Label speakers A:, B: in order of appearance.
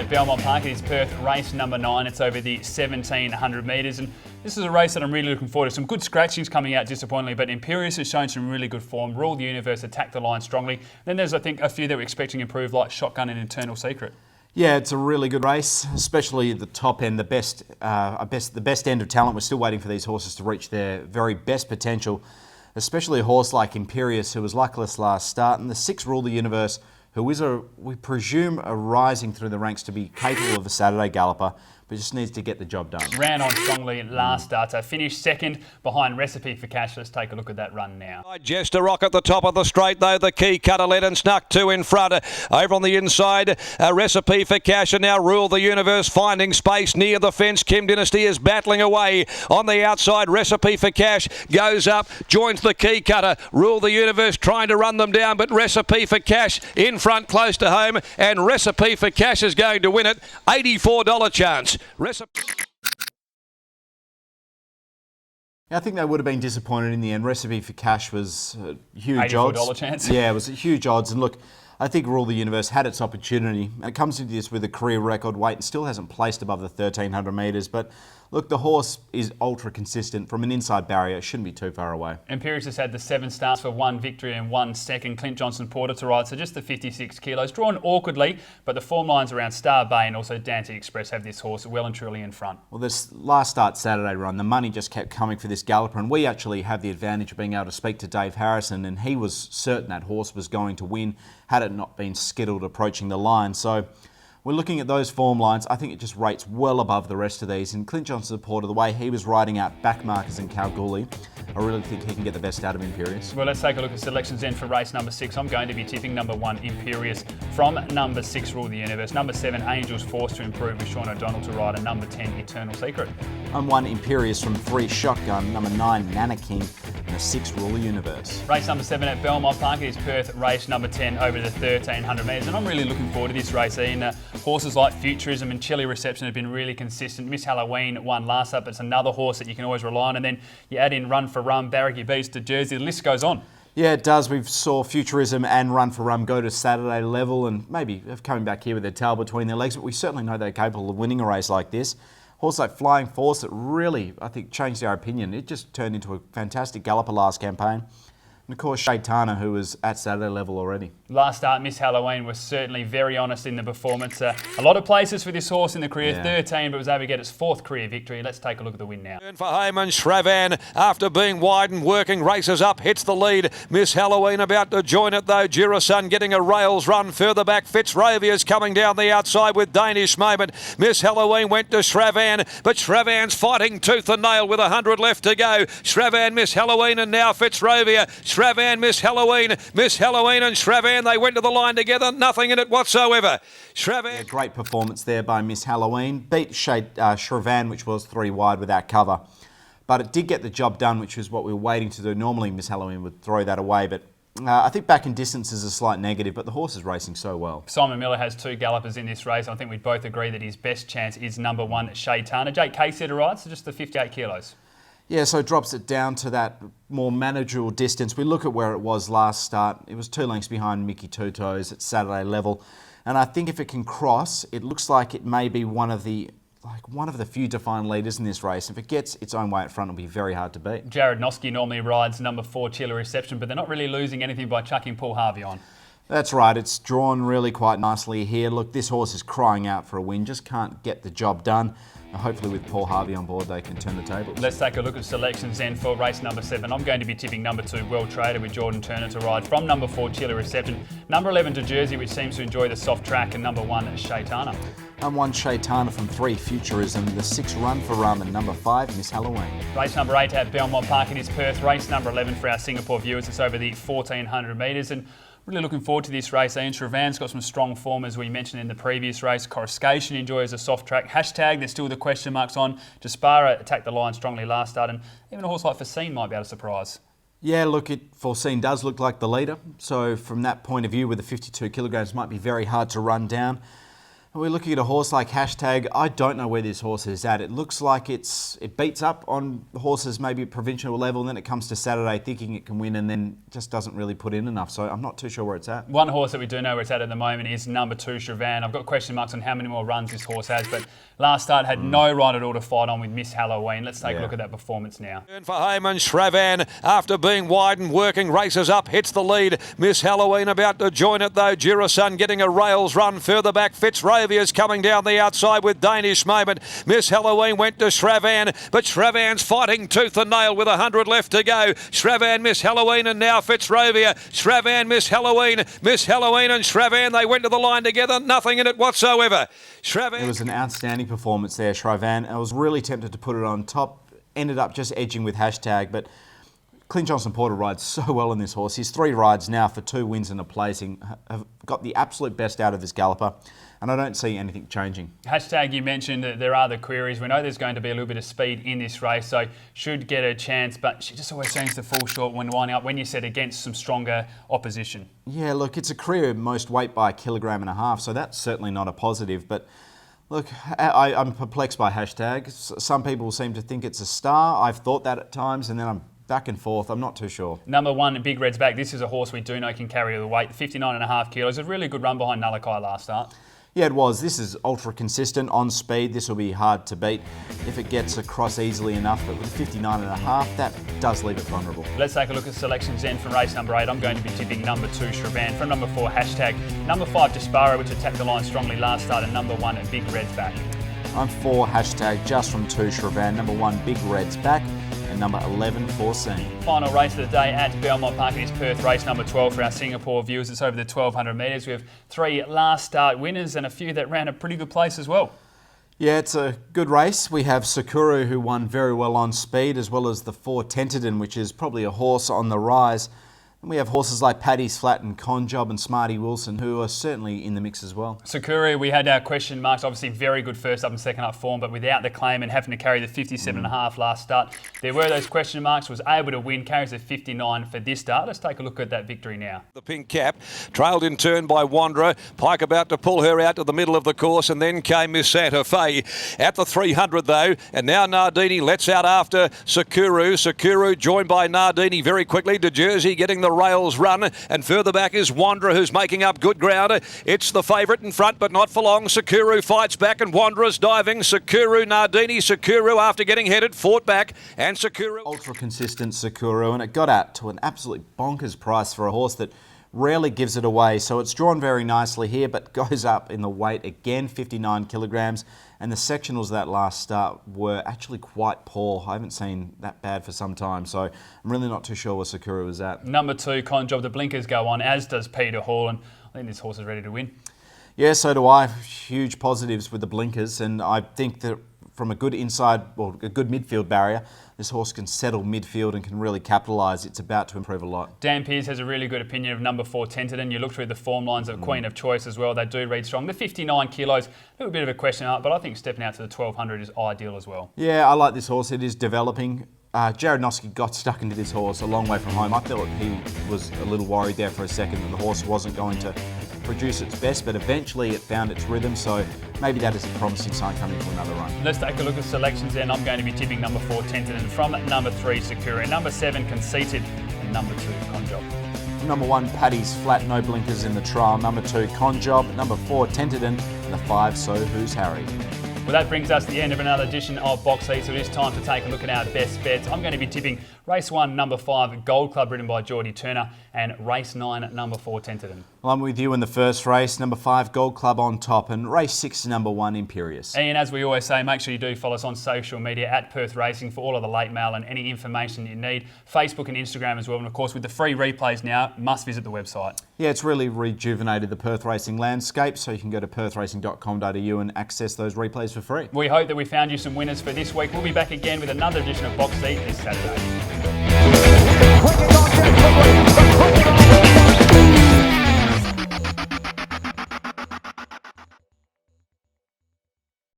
A: at Belmont Park. It is Perth race number 9. It's over the 1700 metres, and this is a race that I'm really looking forward to. Some good scratchings coming out disappointingly, but Imperious has shown some really good form. Rule the Universe attacked the line strongly. Then there's, I think, a few that we're expecting to improve, like Shotgun and Eternal Secret. Yeah,
B: it's a really good race, especially at the top end, the best end of talent. We're still waiting for these horses to reach their very best potential, especially a horse like Imperious, who was luckless last start, and the 6 Rule the Universe, who is, we presume, a rising through the ranks to be capable of a Saturday galloper, but just needs to get the job done.
A: Ran on strongly last start, so finished second behind Recipe for Cash. Let's take a look at that run now.
C: Jester Rock at the top of the straight, though. The Key Cutter led and snuck 2 in front. Over on the inside, Recipe for Cash, and now Rule the Universe finding space near the fence. Kim Dynasty is battling away. On the outside, Recipe for Cash goes up, joins the Key Cutter. Rule the Universe trying to run them down, but Recipe for Cash in front close to home, and Recipe for Cash is going to win it. $84 chance.
B: I think they would have been disappointed in the end. Recipe for Cash was huge odds.
A: $84 chance.
B: Yeah, it was huge odds. And look, I think Rule the Universe had its opportunity. And it comes into this with a career record weight and still hasn't placed above the 1300 metres. But look, the horse is ultra consistent. From an inside barrier, it shouldn't be too far away.
A: Imperious has had the 7 starts for 1 victory and 1 second. Clint Johnson Porter to ride, so just the 56 kilos. Drawn awkwardly, but the form lines around Star Bay and also Dante Express have this horse well and truly in front.
B: Well, this last start Saturday run, the money just kept coming for this galloper, and we actually have the advantage of being able to speak to Dave Harrison, and he was certain that horse was going to win had it not been skittled approaching the line. So we're looking at those form lines. I think it just rates well above the rest of these. And Clint Johnson Porter, the way he was riding out back markers in Kalgoorlie, I really think he can get the best out of Imperious.
A: Well, let's take a look at selections then for race number 6. I'm going to be tipping number 1, Imperious, from number 6, Rule the Universe. Number 7, Angels Force to Improve with Sean O'Donnell to ride, and number 10, Eternal Secret.
B: I'm 1, Imperious from 3, Shotgun, number 9, Nana King, and the 6, Rule the Universe.
A: Race number 7 at Belmont Park. It is Perth race number 10 over the 1300 metres, and I'm really looking forward to this race, Ian. Horses like Futurism and Chili Reception have been really consistent. Miss Halloween won last up. It's another horse that you can always rely on. And then you add in Run for Rum, Barracky Beast to Jersey. The list goes on.
B: Yeah, it does. We saw Futurism and Run for Rum go to Saturday level and maybe coming back here with their tail between their legs, but we certainly know they're capable of winning a race like this. Horse like Flying Force that really, I think, changed our opinion. It just turned into a fantastic galloper last campaign. And of course, Shaitana, who was at Saturday level already.
A: Last start, Miss Halloween was certainly very honest in the performance. A lot of places for this horse in the career, 13, but was able to get its 4th career victory. Let's take a look at the win now.
C: For Heyman, Shravan, after being wide and working, races up, hits the lead. Miss Halloween about to join it though. Jurasun getting a rails run further back. Fitzrovia's coming down the outside with Danish Moment. Miss Halloween went to Shravan, but Shravan's fighting tooth and nail with 100 left to go. Shravan, Miss Halloween, and now Fitzrovia. Shravan, Miss Halloween and Shravan, they went to the line together, nothing in it whatsoever. Shravan.
B: Yeah, great performance there by Miss Halloween. Beat Shravan, which was 3 wide without cover. But it did get the job done, which is what we were waiting to do. Normally Miss Halloween would throw that away, but I think back in distance is a slight negative, but the horse is racing so well.
A: Simon Miller has 2 gallopers in this race. I think we'd both agree that his best chance is number 1, Shaitana. Jake Casey to ride, so just the 58 kilos.
B: Yeah, so it drops it down to that more manageable distance. We look at where it was last start. It was 2 lengths behind Mickey Two Toes at Saturday level. And I think if it can cross, it looks like it may be one of the few defined leaders in this race. If it gets its own way at front, it'll be very hard to beat.
A: Jared Noski normally rides number 4, Chiller Reception, but they're not really losing anything by chucking Paul Harvey on.
B: That's right. It's drawn really quite nicely here. Look, this horse is crying out for a win. Just can't get the job done. Hopefully with Paul Harvey on board, they can turn the tables.
A: Let's take a look at selections then for race number 7. I'm going to be tipping number 2, Well Traded, with Jordan Turner to ride, from number 4, Chili Reception, number 11 to Jersey, which seems to enjoy the soft track, and number 1, Shaitana.
B: I'm 1, Shaitana from 3, Futurism, the 6, Run for Rum, and number 5, Miss Halloween.
A: Race number 8 at Belmont Park. It is Perth. Race number 11 for our Singapore viewers. It's over the 1400 metres, and really looking forward to this race. Ian Shravan's got some strong form, as we mentioned in the previous race. Coruscation enjoys a soft track. Hashtag, there's still the question marks on. Jaspara attacked the line strongly last start, and even a horse like Facine might be able to surprise.
B: Yeah, look, Forcine does look like the leader. So from that point of view, with the 52 kilograms, might be very hard to run down. We're looking at a horse like Hashtag. I don't know where this horse is at. It looks like it beats up on horses maybe at provincial level, and then it comes to Saturday thinking it can win and then just doesn't really put in enough. So I'm not too sure where it's at.
A: One horse that we do know where it's at the moment is number 2, Shravan. I've got question marks on how many more runs this horse has, but last start had no right at all to fight on with Miss Halloween. Let's take a look at that performance now.
C: For Heyman, Shravan, after being wide and working, races up, hits the lead. Miss Halloween about to join it though. Jirasun getting a rails run further back. Fitzrovier's coming down the outside with Danish Moment. Miss Halloween went to Shravan, but Shravan's fighting tooth and nail with 100 left to go. Shravan, Miss Halloween, and now Fitzrovier. Shravan, Miss Halloween and Shravan, they went to the line together. Nothing in it whatsoever. Shravan.
B: It was an outstanding performance there, Shravan. I was really tempted to put it on top. Ended up just edging with Hashtag, but Clint Johnson-Porter rides so well in this horse. His 3 rides now for 2 wins and a placing have got the absolute best out of this galloper, and I don't see anything changing.
A: Hashtag, you mentioned that there are the queries. We know there's going to be a little bit of speed in this race, so should get a chance, but she just always seems to fall short when winding up when you set against some stronger opposition. Yeah,
B: look, it's a career most weight by 1.5 kilograms, so that's certainly not a positive, but look, I'm perplexed by Hashtag. Some people seem to think it's a star. I've thought that at times, and then I'm back and forth. I'm not too sure.
A: Number 1, Big Red's back. This is a horse we do know can carry the weight. 59.5 kilos. A really good run behind Nullakai last start.
B: Yeah, it was. This is ultra consistent on speed. This will be hard to beat if it gets across easily enough, but with 59.5, that does leave it vulnerable.
A: Let's take a look at selections then from race number 8. I'm going to be tipping number 2, Shravan. From number 4, Hashtag. Number 5, Disparo, which attacked the line strongly last start, and number 1, Big Red's back.
B: I'm 4, Hashtag, just from 2, Shravan. Number 1, Big Red's back. And number 11, Foreseen.
A: Final race of the day at Belmont Park. It is Perth race number 12 for our Singapore viewers. It's over the 1,200 metres. We have 3 last start winners and a few that ran a pretty good place as well.
B: Yeah, it's a good race. We have Sakuru, who won very well on speed, as well as the 4 Tenterden, which is probably a horse on the rise. And we have horses like Paddy's Flat and Conjob and Smarty Wilson, who are certainly in the mix as well.
A: Sakura, we had our question marks. Obviously, very good first up and second up form, but without the claim and having to carry the 57.5 last start, there were those question marks. Was able to win, carries a 59 for this start. Let's take a look at that victory now.
C: The pink cap, trailed in turn by Wanderer. Pike about to pull her out to the middle of the course, and then came Miss Santa Fe at the 300 though, and now Nardini lets out after Sakuru. Sakuru joined by Nardini very quickly to Jersey, getting the rails run, and further back is Wanderer, who's making up good ground. It's the favourite in front, but not for long. Sakuru fights back, and Wanderer's diving. Sakuru, Nardini, Sakuru after getting headed, fought back, and Sakuru.
B: Ultra consistent Sakuru, and it got out to an absolute bonkers price for a horse that rarely gives it away. So it's drawn very nicely here, but goes up in the weight again, 59 kilograms. And the sectionals that last start were actually quite poor. I haven't seen that bad for some time, so I'm really not too sure where Sakura was at.
A: Number 2, Conjob, the blinkers go on, as does Peter Hall, and I think this horse is ready to win.
B: Yeah, so do I. Huge positives with the blinkers, and I think that from a good inside, or a good midfield barrier, this horse can settle midfield and can really capitalise. It's about to improve a lot.
A: Dan Pearce has a really good opinion of number 4, Tenterden. You look through the form lines of Queen of Choice as well. They do read strong. The 59 kilos, a little bit of a question mark, but I think stepping out to the 1,200 is ideal as well.
B: Yeah, I like this horse. It is developing. Jared Noski got stuck into this horse a long way from home. I thought he was a little worried there for a second that the horse wasn't going to produce its best, but eventually it found its rhythm, so maybe that is a promising sign coming to another run.
A: Let's take a look at selections then. I'm going to be tipping number 4, Tenterden, from number 3, Sakura, number 7, Conceited, and number 2, Conjob.
B: Number 1, Paddy's Flat, no blinkers in the trial. Number 2, Conjob. Number 4, Tenterden. And the 5, So Who's Harry?
A: Well, that brings us to the end of another edition of Box Seat, so it is time to take a look at our best bets. I'm going to be tipping race 1, number 5, Gold Club, ridden by Geordie Turner, and race 9, number 4, Tenterden.
B: Well, I'm with you in the first race, number 5, Gold Club on top, and race 6, number 1, Imperious.
A: And as we always say, make sure you do follow us on social media at Perth Racing for all of the late mail and any information you need. Facebook and Instagram as well, and of course with the free replays now, must visit the website.
B: Yeah, it's really rejuvenated the Perth racing landscape, so you can go to perthracing.com.au and access those replays for free.
A: We hope that we found you some winners for this week. We'll be back again with another edition of Box Seat this Saturday.